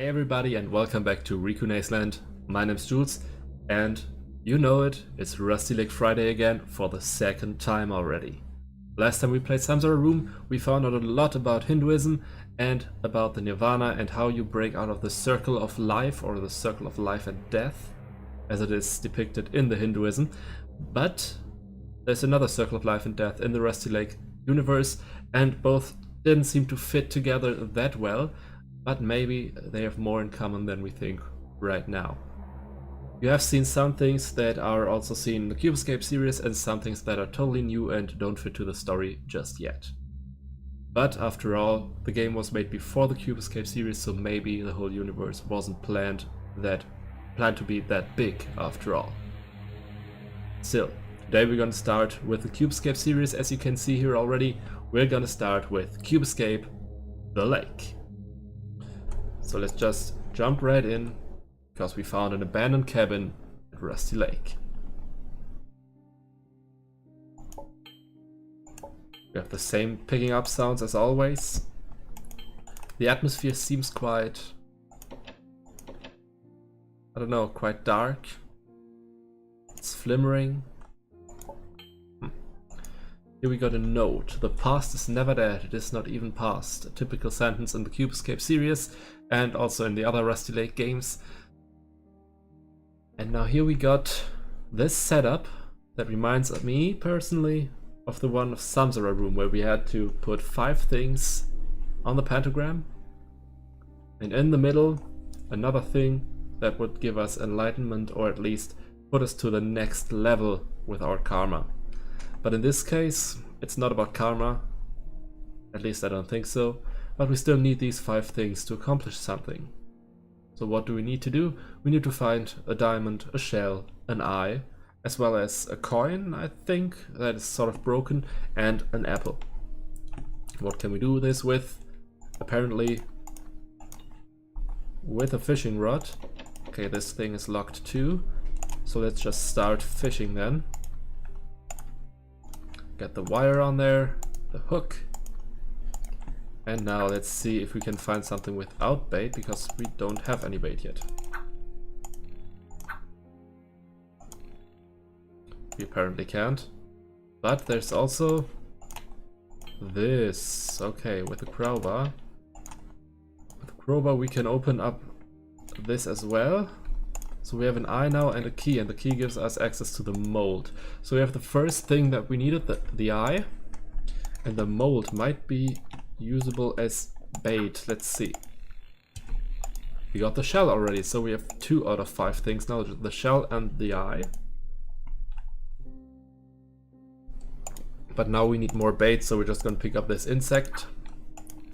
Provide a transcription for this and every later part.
Hey everybody and welcome back to RikuNaceLand. My name's Jules and you know it, it's Rusty Lake Friday again for the second time already. Last time we played Samsara Room, we found out a lot about Hinduism and about the Nirvana and how you break out of the circle of life or the circle of life and death as it is depicted in the Hinduism. But there's another circle of life and death in the Rusty Lake universe and both didn't seem to fit together that well. But maybe they have more in common than we think right now. You have seen some things that are also seen in the Cube Escape series and some things that are totally new and don't fit to the story just yet. But after all, the game was made before the Cube Escape series, so maybe the whole universe wasn't planned to be that big after all. Still, today we're gonna start with the Cube Escape series. As you can see here already, we're gonna start with Cube Escape: The Lake. So let's just jump right in, because we found an abandoned cabin at Rusty Lake. We have the same picking up sounds as always. The atmosphere seems quite, I don't know, quite dark. It's flimmering. Here we got a note. The past is never dead, it is not even past. A typical sentence in the Cube Escape series and also in the other Rusty Lake games. And now here we got this setup that reminds me personally of the one of Samsara Room, where we had to put 5 things on the pentagram and in the middle another thing that would give us enlightenment or at least put us to the next level with our karma. But in this case, it's not about karma, at least I don't think so, but we still need these 5 things to accomplish something. So what do we need to do? We need to find a diamond, a shell, an eye, as well as a coin, I think, that is sort of broken, and an apple. What can we do this with? Apparently with a fishing rod. Okay, this thing is locked too, so let's just start fishing then. Get the wire on there, the hook. And now let's see if we can find something without bait, because we don't have any bait yet. We apparently can't. But there's also this. Okay, with the crowbar. With the crowbar we can open up this as well. So we have an eye now and a key, and the key gives us access to the mold. So we have the first thing that we needed, the eye. And the mold might be usable as bait. Let's see. We got the shell already, so we have 2 out of 5 things now, the shell and the eye. But now we need more bait, so we're just gonna pick up this insect.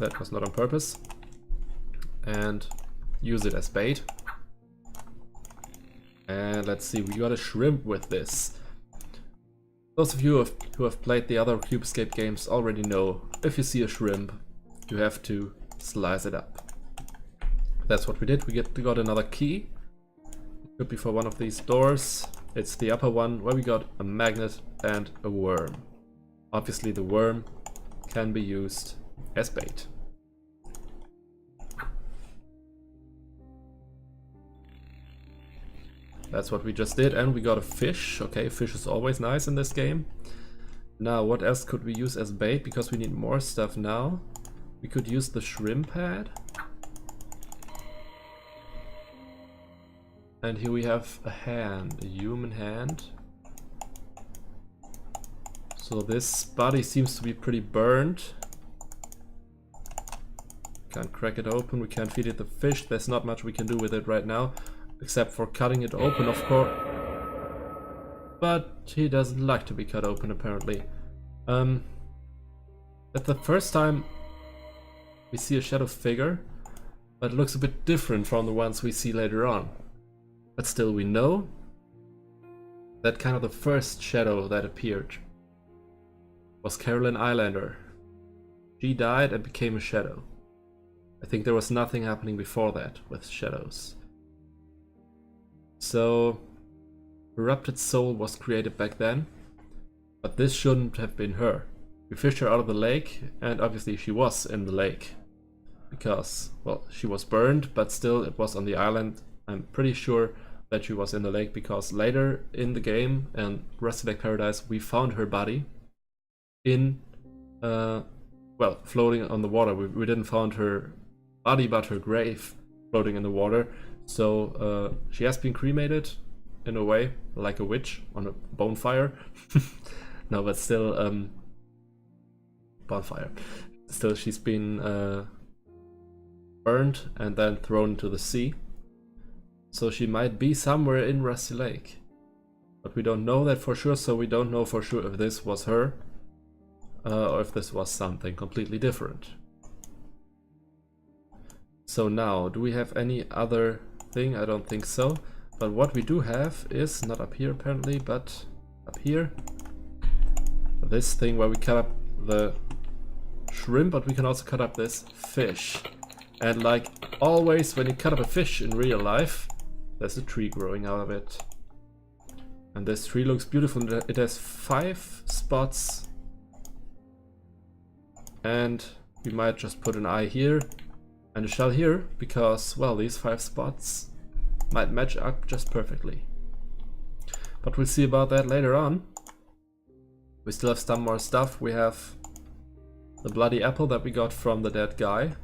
That was not on purpose. And use it as bait. And let's see, we got a shrimp with this. Those of you who have played the other Cube Escape games already know, if you see a shrimp, you have to slice it up. That's what we did. We got another key. It could be for one of these doors. It's the upper one, where we got a magnet and a worm. Obviously the worm can be used as bait. That's what we just did, and we got a fish. Okay, fish is always nice in this game. Now, what else could we use as bait? Because we need more stuff now. We could use the shrimp head. And here we have a hand, a human hand. So this body seems to be pretty burned. Can't crack it open, we can't feed it the fish. There's not much we can do with it right now, except for cutting it open, of course. But he doesn't like to be cut open, apparently. That's the first time we see a shadow figure, but it looks a bit different from the ones we see later on. But still, we know that kind of the first shadow that appeared was Carolyn Islander. She died and became a shadow. I think there was nothing happening before that with shadows. So, corrupted soul was created back then, but this shouldn't have been her. We fished her out of the lake, and obviously she was in the lake. because, well, she was burned, but still it was on the island. I'm pretty sure that she was in the lake because later in the game and Rusty Lake Paradise we found her body in, well, floating on the water. We didn't find her body but her grave floating in the water. So she has been cremated in a way, like a witch on a bonfire. No, but still, bonfire. Still, she's been burned and then thrown into the sea. So she might be somewhere in Rusty Lake. But we don't know that for sure, so we don't know for sure if this was her or if this was something completely different. So now, do we have any other thing? I don't think so. But what we do have is, not up here apparently, but up here. This thing where we cut up the shrimp, but we can also cut up this fish. And like always, when you cut up a fish in real life, there's a tree growing out of it. And this tree looks beautiful. It has 5 spots. And we might just put an eye here and a shell here, because, well, these 5 spots might match up just perfectly. But we'll see about that later on. We still have some more stuff. We have the bloody apple that we got from the dead guy.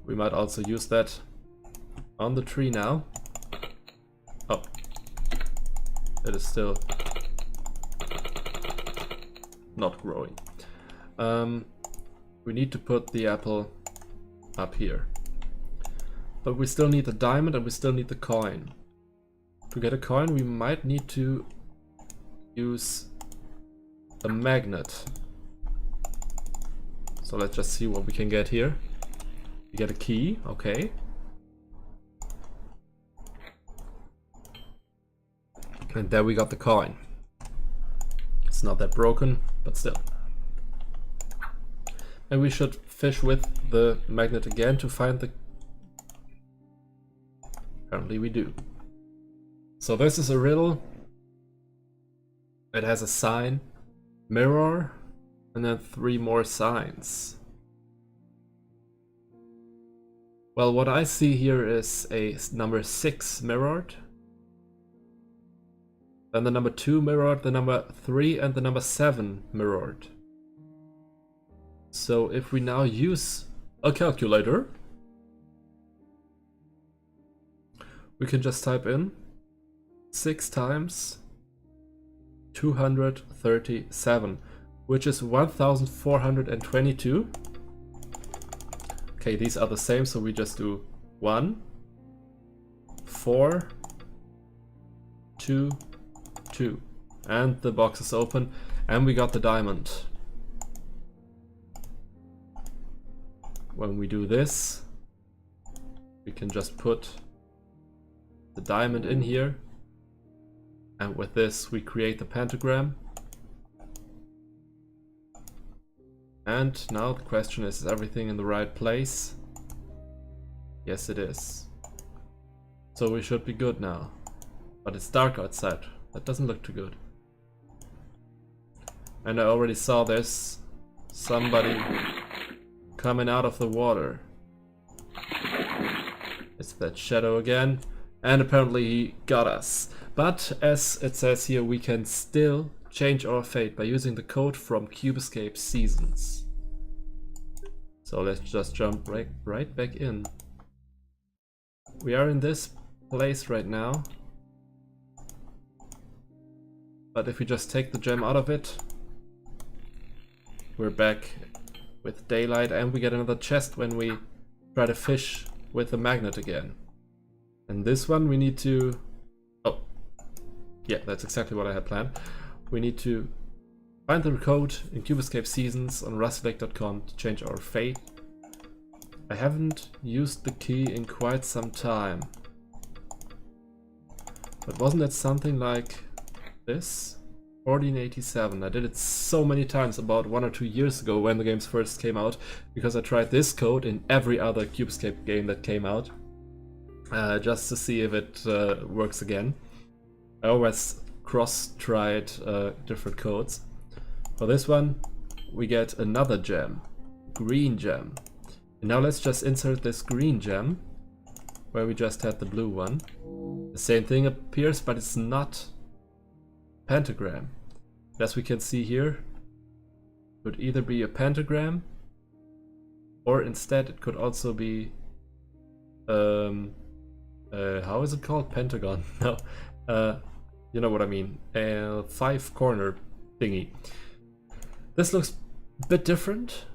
We might also use that on the tree now. Oh, it is still not growing. We need to put the apple up here. But we still need the diamond and we still need the coin. To get a coin, we might need to use a magnet. So let's just see what we can get here. We get a key, okay. And there we got the coin. It's not that broken, but still. And we should fish with the magnet again to find the... Apparently we do. So this is a riddle. It has a sign, mirror, and then 3 more signs. Well, what I see here is a number 6 mirrored. Then the number 2 mirrored, the number 3 and the number 7 mirrored. So if we now use a calculator, we can just type in 6 times 237, which is 1422. Okay, these are the same, so we just do 1, 4, 2, 2. And the box is open, and we got the diamond. When we do this, we can just put the diamond in here, and with this we create the pentagram. And now the question is everything in the right place? Yes, it is. So we should be good now. But it's dark outside. That doesn't look too good. And I already saw there's somebody coming out of the water. It's that shadow again. And apparently he got us. But as it says here, we can still change our fate by using the code from CubeEscape Seasons. So let's just jump right back in. We are in this place right now. But if we just take the gem out of it, we're back with daylight, and we get another chest when we try to fish with the magnet again. And this one we need to... Oh, yeah, that's exactly what I had planned. We need to find the code in CubeEscape Seasons on rustylake.com to change our fate. I haven't used the key in quite some time. But wasn't it something like this? 1487. I did it so many times about 1 or 2 years ago when the games first came out, because I tried this code in every other CubeEscape game that came out. Just to see if it works again. I always cross-tried different codes. For this one, we get another gem, green gem. And now let's just insert this green gem, where we just had the blue one. The same thing appears, but it's not pentagram. As we can see here, it could either be a pentagram, or instead it could also be, how is it called? Pentagon? No, you know what I mean. A 5-corner thingy. This looks a bit different.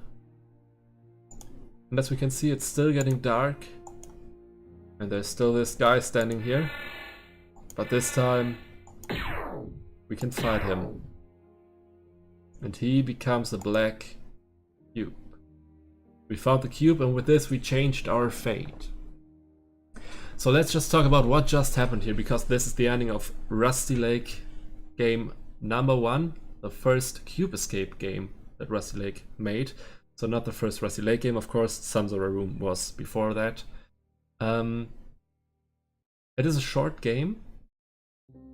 And as we can see, it's still getting dark. And there's still this guy standing here. But this time, we can fight him. And he becomes a black cube. We found the cube, and with this we changed our fate. So let's just talk about what just happened here, because this is the ending of Rusty Lake game number 1, the first cube escape game that Rusty Lake made. So not the first Rusty Lake game, of course. Samsara Room was before that. It is a short game.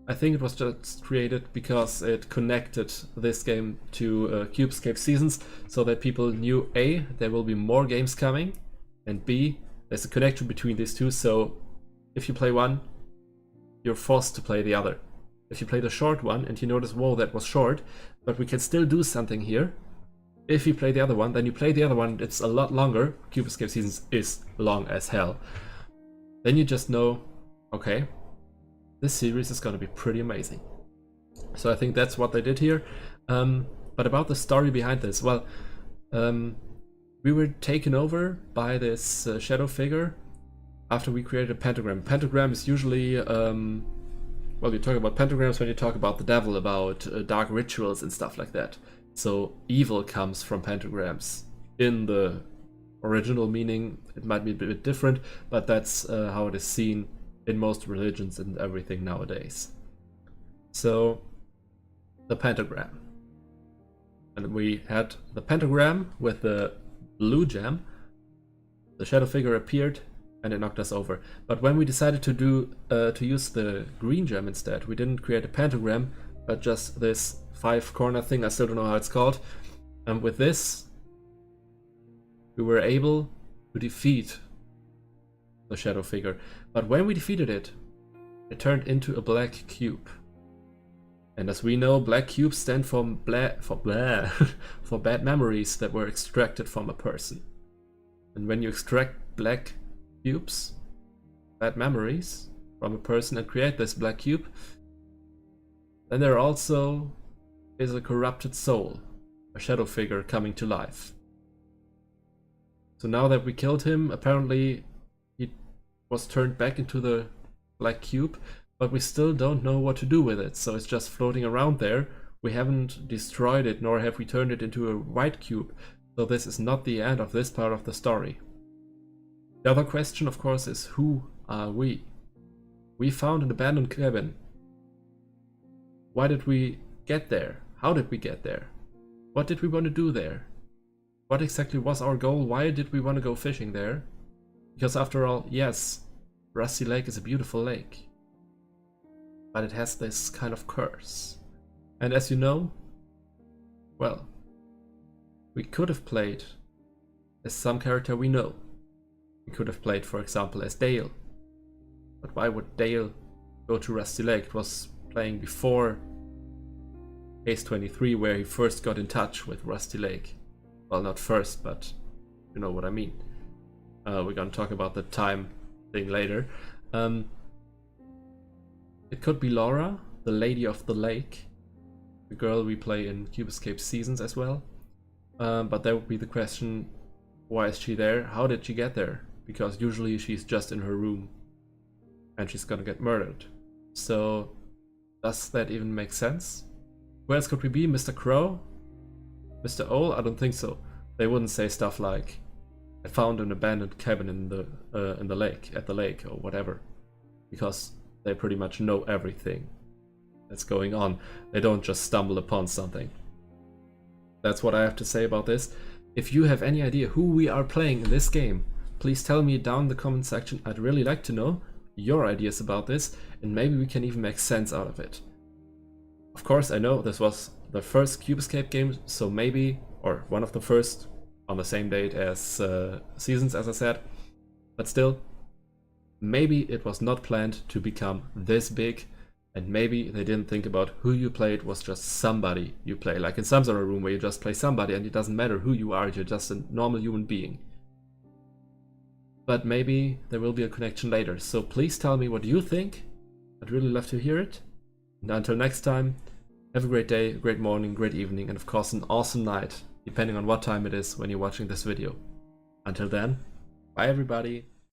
I think it was just created because it connected this game to Cube Escape Seasons, so that people knew A, there will be more games coming, and B, there's a connection between these two, so if you play one, you're forced to play the other. If you play the short one and you notice, whoa, that was short, but we can still do something here. If you play the other one, then you play the other one, it's a lot longer. Cube Escape Seasons is long as hell. Then you just know, okay, this series is gonna be pretty amazing. So I think that's what they did here. But about the story behind this, well, we were taken over by this shadow figure after we created a pentagram. Pentagram is usually, well, you talk about pentagrams when you talk about the devil, about dark rituals and stuff like that. So evil comes from pentagrams. In the original meaning, it might be a bit different, but that's how it is seen in most religions and everything nowadays. So, the pentagram. And we had the pentagram with the blue gem. The shadow figure appeared and it knocked us over. But when we decided to use the green gem instead, we didn't create a pentagram, but just this 5-corner thing. I still don't know how it's called. And with this, we were able to defeat the shadow figure. But when we defeated it, it turned into a black cube. And as we know, black cubes stand for for bad memories that were extracted from a person. And when you extract black cubes, bad memories from a person, and create this black cube, then there also is a corrupted soul, a shadow figure coming to life. So now that we killed him, apparently he was turned back into the black cube, but we still don't know what to do with it, so it's just floating around there. We haven't destroyed it, nor have we turned it into a white cube, so this is not the end of this part of the story. The other question, of course, is who are we? We found an abandoned cabin. Why did we get there? How did we get there? What did we want to do there? What exactly was our goal? Why did we want to go fishing there? Because after all, yes, Rusty Lake is a beautiful lake, but it has this kind of curse. And as you know, well, we could have played as some character we know. We could have played, for example, as Dale. But why would Dale go to Rusty Lake? It was playing before Case 23, where he first got in touch with Rusty Lake. Well, not first, but you know what I mean. We're gonna talk about the time thing later. It could be Laura, the Lady of the Lake, the girl we play in Cube Escape Seasons as well. But that would be the question, why is she there? How did she get there? Because usually she's just in her room and she's gonna get murdered. So does that even make sense? Who else could we be? Mr. Crow? Mr. Owl? I don't think so. They wouldn't say stuff like, I found an abandoned cabin in the lake, at the lake, or whatever. Because they pretty much know everything that's going on. They don't just stumble upon something. That's what I have to say about this. If you have any idea who we are playing in this game, please tell me down in the comment section. I'd really like to know your ideas about this, and maybe we can even make sense out of it. Of course, I know this was the first Cube Escape game, so maybe, or one of the first on the same date as seasons, as I said. But still, maybe it was not planned to become this big, and maybe they didn't think about who you played was just somebody you play. Like in Samsara Room, where you just play somebody and it doesn't matter who you are, you're just a normal human being. But maybe there will be a connection later. So please tell me what you think. I'd really love to hear it. And until next time, have a great day, great morning, great evening, and of course an awesome night, depending on what time it is when you're watching this video. Until then, bye everybody.